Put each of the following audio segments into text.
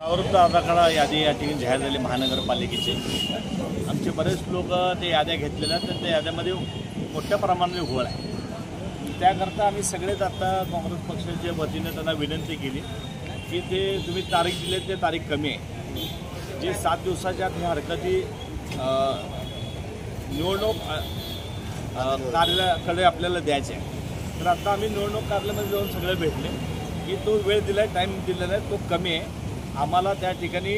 आवृत्त आराखडा यादी या ठिकाणी जाहीर झाली महानगरपालिकेचे। आमचे बरेच लोक ते याद्या घेतलेल्या आहेत, त्या याद्यामध्ये मोठ्या प्रमाणात घोळ आहे। त्याकरता आम्ही सगळेच आता काँग्रेस पक्षाच्या वतीने त्यांना विनंती केली की ते तुम्ही तारीख दिले ते तारीख कमी आहे, जे 7 दिवसाच्या आत ह्या हरकती निवडणूक कार्यालयाकडे आपल्याला द्यायचे आहे। तर आता आम्ही निवडणूक कार्यालयामध्ये जाऊन सगळे भेटले की तो वेळ दिला आहे, टाईम दिलेला आहे, तो कमी आहे, आम्हाला त्या ठिकाणी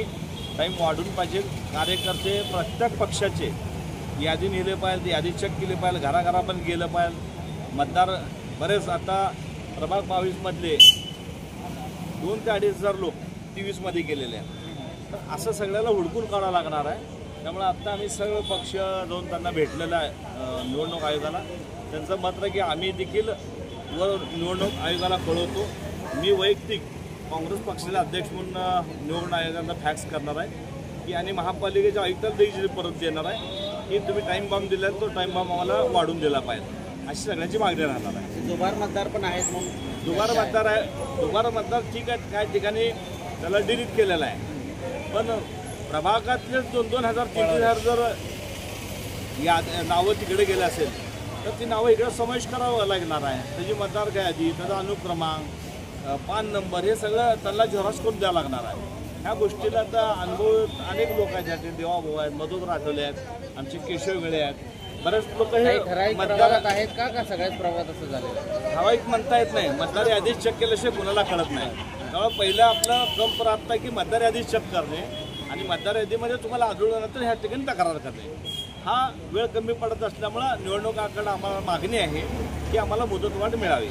टाईम वाढून पाहिजे। कार्यकर्ते प्रत्येक पक्षाचे यादी नेले पाहिजे, यादी चेक केली पाहिजे, घराघरापर्यंत गेलं पाहिजे। मतदार बरेच आता प्रभाग 22मधले 2 ते 2,500 लोक 23मध्ये गेलेले आहेत। तर असं सगळ्याला हुडकून काढावं लागणार आहे। त्यामुळे आता आम्ही सर्व पक्ष जाऊन त्यांना भेटलेलं आहे निवडणूक आयोगाला। त्यांचं मत आहे की आम्ही देखील निवडणूक आयोगाला कळवतो। मी वैयक्तिक काँग्रेस पक्षाचे अध्यक्ष म्हणून निवडणूक आयोगाला फॅक्स करणार आहे की आणि महापालिकेच्या आयुक्ताला देखील परत देणार आहे की तुम्ही टाईम बॉम्ब दिला तो टाईम बॉम्ब आम्हाला वाढून दिला पाहिजे, अशी सगळ्यांची मागणी राहणार आहे। दुबार मतदार पण आहेत, मग दुबार मतदार आहे, दुबार मतदार ठीक आहे, काही ठिकाणी त्याला डिलीट केलेला आहे, पण प्रभागातले 2,000 3,000 जर नावं तिकडे गेले असेल तर ती नावं इकडे समावेश करावं लागणार आहे। त्याची मतदार यादी, त्याचा अनुक्रमांक, पान नंबर हे सगळं त्यांना झेरॉक्स करून द्यावं लागणार आहे। ह्या गोष्टीला आता अनुभव अनेक लोक आहेत, ज्याचे देवाभाऊ आहेत, मधुकर आठवले आहेत, आमचे केशव वेळे आहेत, बरेच लोक हे मतदार आहेत का सगळ्याच प्रभागात असं झालं ठराविक म्हणता येत नाही। मतदार यादी चेक केल्याशिवाय कुणाला कळत नाही। त्यामुळे पहिलं आपलं क्रम प्राप्त आहे की मतदार यादी चेक करणे आणि मतदार यादीमध्ये तुम्हाला आढळल्यानंतर ह्या ठिकाणी तक्रार करणे। हा वेळ कमी पडत असल्यामुळे निवडणूक आयोगाकडे आम्हाला मागणी आहे की आम्हाला मुदतवाढ मिळावी।